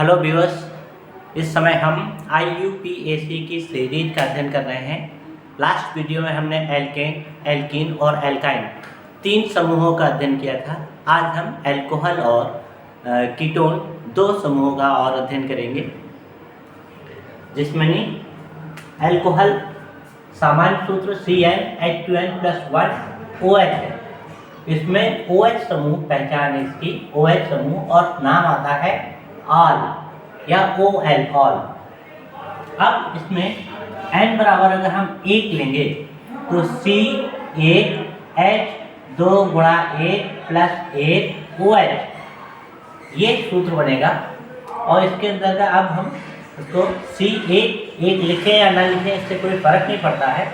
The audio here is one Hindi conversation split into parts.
हेलो व्यूअर्स, इस समय हम IUPAC की सीरीज का अध्ययन कर रहे हैं। लास्ट वीडियो में हमने एल्केन, एल्कीन और एल्काइन तीन समूहों का अध्ययन किया था। आज हम एल्कोहल और कीटोन दो समूहों का और अध्ययन करेंगे, जिसमें एल्कोहल सामान्य सूत्र CnH2n+1OH है। इसमें OH समूह पहचान है इसकी, OH समूह, और नाम आता है ऑल या OL ऑल। अब इसमें n बराबर अगर हम 1 लेंगे तो C1H2 गुणा 1 प्लस 1 OH, ये सूत्र बनेगा। और इसके अंदर अब हम इसको C1 लिखें या ना लिखें, इससे कोई फर्क नहीं पड़ता है।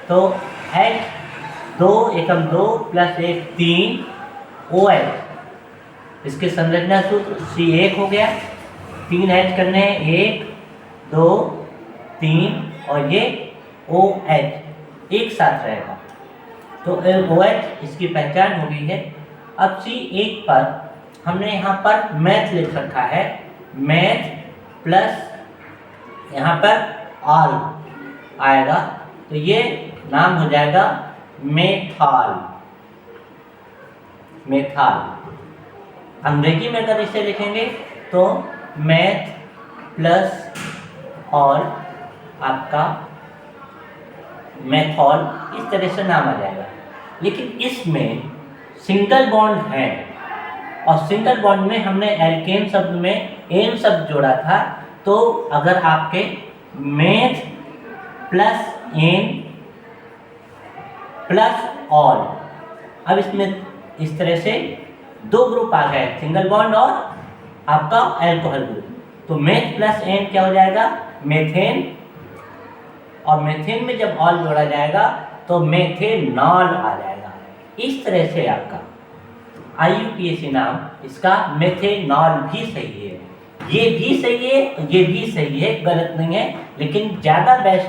तो H2 एकम 2 प्लस 1 3 OH, इसके संरचना सूत्र C1 हो गया। 3 H करने हैं, 1 2 3, और ये OH एक साथ रहेगा। तो OH इसकी पहचान हो गई है। अब C1 पर हमने यहाँ पर मैथ लिख रखा है, मैथ प्लस यहाँ पर ऑल आएगा, तो ये नाम हो जाएगा मेथॉल। मेथॉल अंग्रेजी में अगर इसे लिखेंगे तो मैथ प्लस ऑल आपका मेथॉल, इस तरह से नाम आ जाएगा। लेकिन इसमें सिंगल बॉन्ड है, और सिंगल बॉन्ड में हमने एल्केन शब्द में एन शब्द जोड़ा था। तो अगर आपके meth plus ane plus ol, अब इसमें इस तरह से दो ग्रुप आ गए, सिंगल बॉन्ड और आपका एल्कोहल ग्रुप। तो मेथ प्लस एन क्या हो जाएगा, मेथेन, और मेथेन में जब ऑल जोड़ा जाएगा तो मेथेनॉल आ जाएगा। इस तरह से आपका IUPAC नाम इसका मेथेनॉल भी सही है, ये भी सही है, ये भी सही है, गलत नहीं है, लेकिन ज़्यादा बेस्ट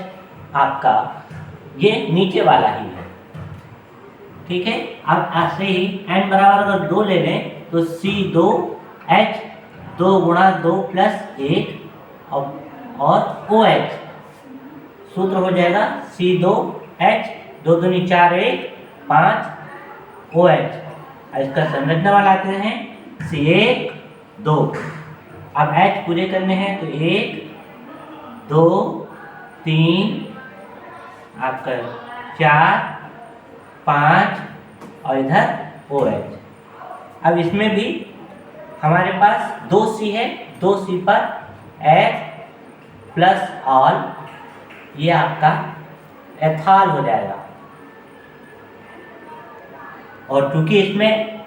आपका ये नीचे वाला ही है। ठीक है। अब ऐसे ही n बराबर अगर 2 ले लें तो C2H2 गुणा 2 प्लस 1 और OH, सूत्र हो जाएगा C2H 2 दूनी 4 1 5 OH। इसका संरचना वाला आते हैं C1 2। अब H पूरे करने हैं तो 1 2 3 आपका 4 5 और इधर OH। अब इसमें भी हमारे पास 2C है, 2C पर H प्लस ऑल, ये आपका एथॉल हो जाएगा। और क्योंकि इसमें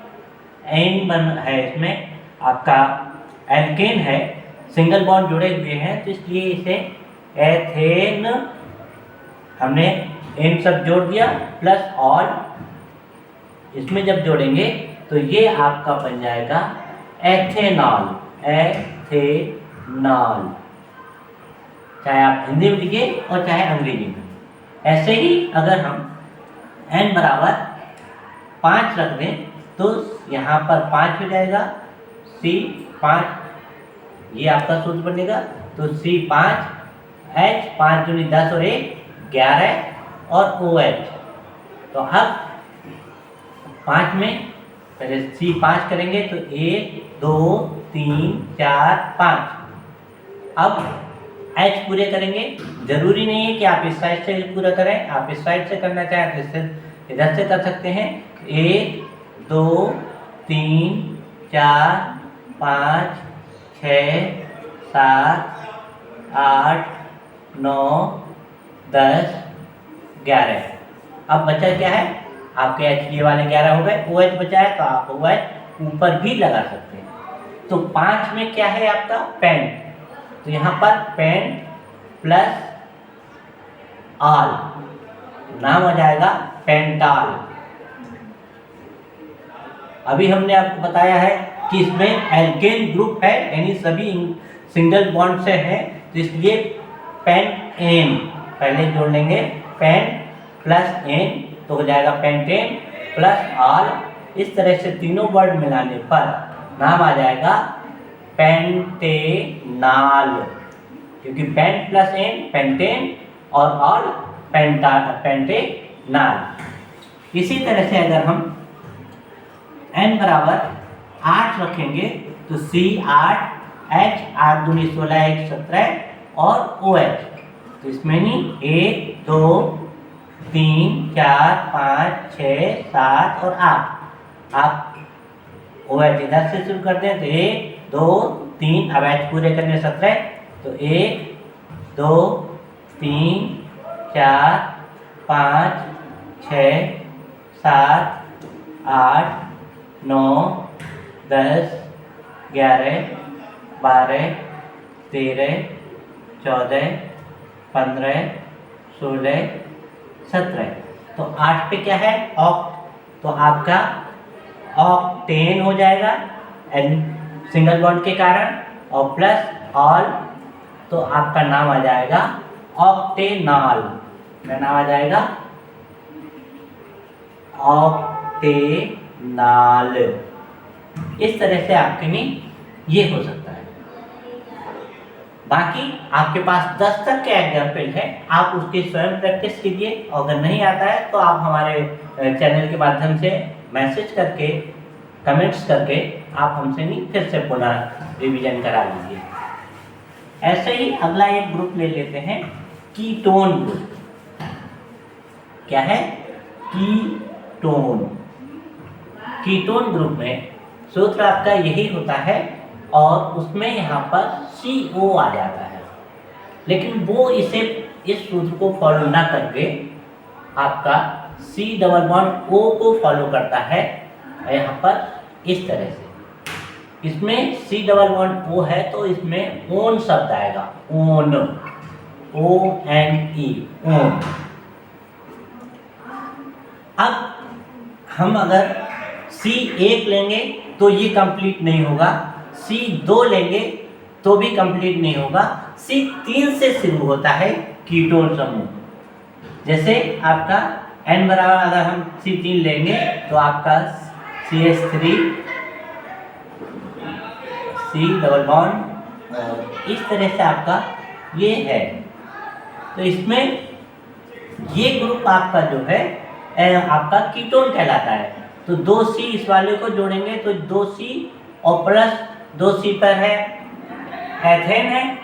एन बन है, इसमें आपका एल्केन है, सिंगल बॉन्ड जुड़े हुए हैं, तो इसलिए इसे एथेन हमने एन सब जोड़ दिया प्लस ऑल, इसमें जब जोड़ेंगे तो ये आपका बन जाएगा एथेनॉल। एथेनॉल, चाहे आप हिंदी में लिखिए और चाहे अंग्रेजी में। ऐसे ही अगर हम n बराबर 5 रख दें तो यहाँ पर 5 हो जाएगा, C5, ये आपका सूत्र बनेगा। तो C5 H 5 दूनी 10 और 1 11 और OH। तो अब 5 में पहले C5 करेंगे तो 1 2 3 4 5। अब H पूरे करेंगे, जरूरी नहीं है कि आप इस साइड से पूरा करें, आप इस साइड से करना चाहें तो इससे इधर से कर सकते हैं। 1 2 3 4 5 6 7 8 9 10 11। अब बचा क्या है, आपके H ये वाले 11 हो गए, OH बचा है, तो आप OH ऊपर भी लगा सकते हैं। तो 5 में क्या है आपका पेंट, तो यहाँ पर पेंट प्लस ऑल, नाम हो जाएगा पेंटॉल। अभी हमने आपको बताया है कि इसमें एल्केन ग्रुप है, यानी सभी सिंगल बॉन्ड से है, तो इसलिए पेंटेन पहले जोड़ लेंगे, पेंट प्लस एन तो हो जाएगा पेंटेन प्लस ऑल। इस तरह से तीनों वर्ड मिलाने पर नाम आ जाएगा पेंटेनाल, क्योंकि पेंट प्लस एन पेंटेन और ऑल पेंटेनाल। इसी तरह से अगर हम n बराबर 8 रखेंगे तो C 8, H 8 दूनी 16 1 17 और OH, तो इसमें नहीं 1 2 3 4 5 6 7 और 8। आप OH इधर से शुरू करते हैं तो 1 2 3, अब H पूरे करने 17, तो 1 2 3 4 5 6 7 8 9 10 11 12 13 14 15 16 17। तो 8 पे क्या है ऑक्ट, तो आपका ऑक्टेन हो जाएगा एन सिंगल बॉन्ड के कारण, और प्लस ऑल तो आपका नाम आ जाएगा ऑक्टेनॉल। मेरा नाम आ जाएगा ऑक्टेनॉल। इस तरह से आपके लिए ये हो सकता है। बाकी आपके पास 10 तक के एग्जाम्पल है, आप उसकी स्वयं प्रैक्टिस कीजिए। अगर नहीं आता है तो आप हमारे चैनल के माध्यम से मैसेज करके कमेंट्स करके आप हमसे नहीं फिर से पुनः रिवीजन करा लीजिए। ऐसे ही अगला एक ग्रुप ले लेते हैं, कीटोन ग्रुप। क्या है? कीटोन। कीटोन ग्रुप में सूत्र आपका यही होता है और उसमें यहाँ पर CO आ जाता है, लेकिन वो इस सूत्र को फॉलो ना करके आपका C डबल बॉन्ड O को फॉलो करता है यहाँ पर इस तरह से। इसमें C डबल बॉन्ड O है तो इसमें ओन शब्द आएगा, ओन, ONE, ओन। अब हम अगर C1 लेंगे तो ये कंप्लीट नहीं होगा, C2 लेंगे तो भी कंप्लीट नहीं होगा, C3 से शुरू होता है कीटोन समूह। जैसे आपका N बराबर अगर हम C3 लेंगे तो आपका CH3 C डबल बॉन्ड, और इस तरह से आपका ये है। तो इसमें ये ग्रुप आपका जो है आपका कीटोन कहलाता है। तो 2C इस वाले को जोड़ेंगे तो 2C और प्लस 2C पर है एथेन है,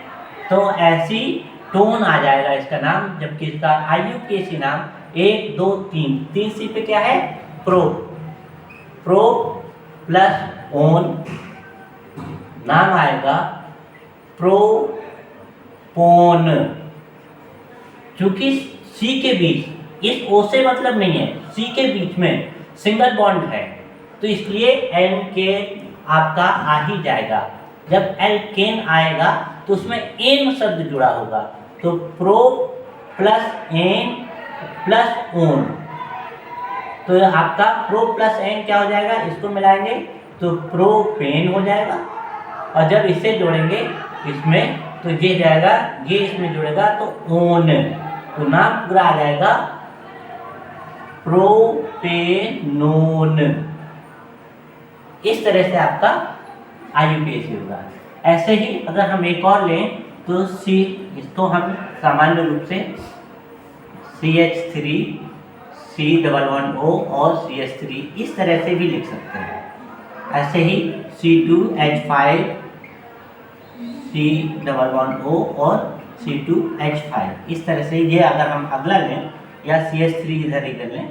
तो ऐसी टोन आ जाएगा इसका नाम, जबकि इसका IUPAC नाम 1 2 3 3C पे क्या है? प्रो। प्रो प्लस ओन नाम आएगा प्रोपोन। चूंकि C के बीच इस O से मतलब नहीं है, C के बीच में सिंगल बॉन्ड है तो इसलिए एल्केन आपका आ ही जाएगा। जब एल्केन आएगा तो उसमें एन शब्द जुड़ा होगा, तो pro plus ane plus one, तो आपका प्रो प्लस एन क्या हो जाएगा? इसको मिलाएंगे तो प्रोपेन हो जाएगा, और जब इसे जोड़ेंगे इसमें तो ये जाएगा, ये इसमें जुड़ेगा तो ओन, तो नाम पूरा आ जाएगा प्रोपेनोन। इस तरह से आपका IUPAC होगा। ऐसे ही अगर हम एक और लें तो इसको हम सामान्य रूप से CH3 C double bond O और CH3 इस तरह से भी लिख सकते हैं। ऐसे ही C2H5 C double bond O और C2H5 इस तरह से। ये अगर हम अगला लें या CH3 इधर ही कर लें,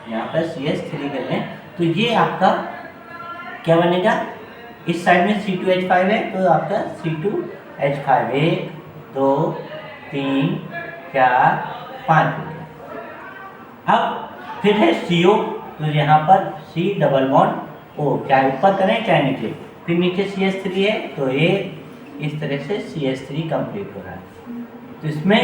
यहाँ पर CH3 कर लें, तो ये आपका क्या बनेगा? इस साइड में C2H5 है तो आपका C2H5 1 2 3 4 5 हो गया। अब फिर है CO, तो यहाँ पर C डबल बॉन्ड O, चाहे ऊपर करें चाहे नीचे, फिर नीचे CH3 है तो एक इस तरह से CH3 कंप्लीट हो रहा है। तो इसमें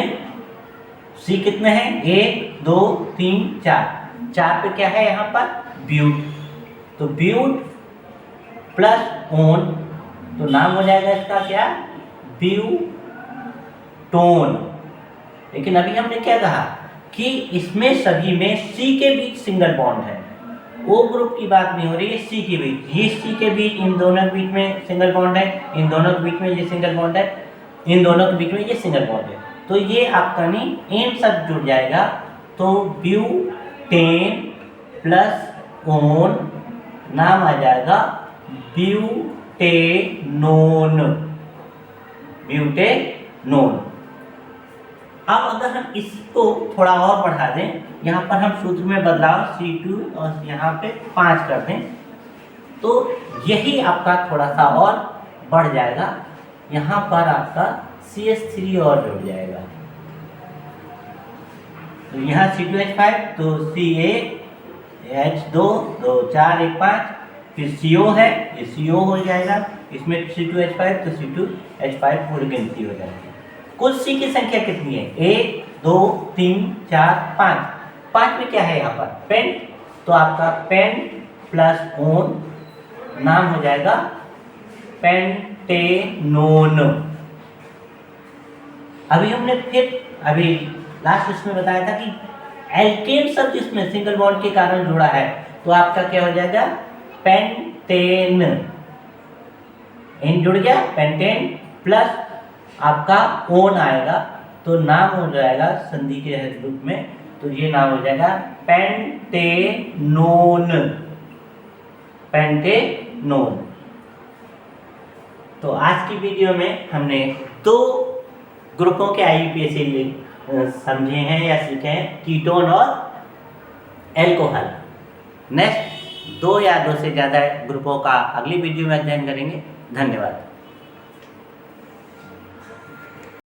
C कितने हैं? 1 2 3 4, 4 पे क्या है यहाँ पर? ब्यूट, तो ब्यूट प्लस ओन, तो नाम हो जाएगा इसका क्या? ब्यूटोन। लेकिन अभी हमने क्या कहा कि इसमें सभी में C के बीच सिंगल बॉन्ड है, O ग्रुप की बात नहीं हो रही है, C के बीच, ये C के बीच, इन दोनों के बीच में सिंगल बॉन्ड है, इन दोनों के बीच में ये सिंगल बॉन्ड है, इन दोनों के बीच में ये सिंगल बॉन्ड है, तो ये आपका नहीं एन सब जुड़ जाएगा, तो ब्यूटेन प्लस ओन नाम आ जाएगा ब्यूटेनोन, ब्यूटेनोन। अब अगर हम इसको थोड़ा और बढ़ा दें, यहाँ पर हम सूत्र में बदलाव C2 और यहाँ पे 5 कर दें, तो यही आपका थोड़ा सा और बढ़ जाएगा, यहाँ पर आपका CH3 और जुड़ जाएगा, तो यहाँ C2H5, तो CaH2, 2 4 1 5, फिर CO है, ये CO हो जाएगा, इसमें C2H5, तो C2H5 पूरी गिनती हो जाएगी। कुल C की संख्या कितनी है? 1 2 3 4 5, 5 में क्या है यहाँ पर? पेन, तो आपका पेन प्लस ओन नाम हो जाएगा पेंटेनोन। अभी हमने फिर अभी लास्ट उसमें बताया था कि एल्केन शब्द इसमें सिंगल बॉन्ड के कारण जुड़ा है, तो आपका क्या हो जाएगा? पेंटेन, एन जुड़ गया, पेंटेन प्लस आपका ओन आएगा, तो नाम हो जाएगा संधि के रूप में, तो ये नाम हो जाएगा पेंटेनोन, पेंटेनोन। तो आज की वीडियो में हमने 2 ग्रुपों के IUPAC समझे हैं या सीखे हैं, कीटोन और एल्कोहल। नेक्स्ट 2 या 2 से ज़्यादा ग्रुपों का अगली वीडियो में अध्ययन करेंगे। धन्यवाद।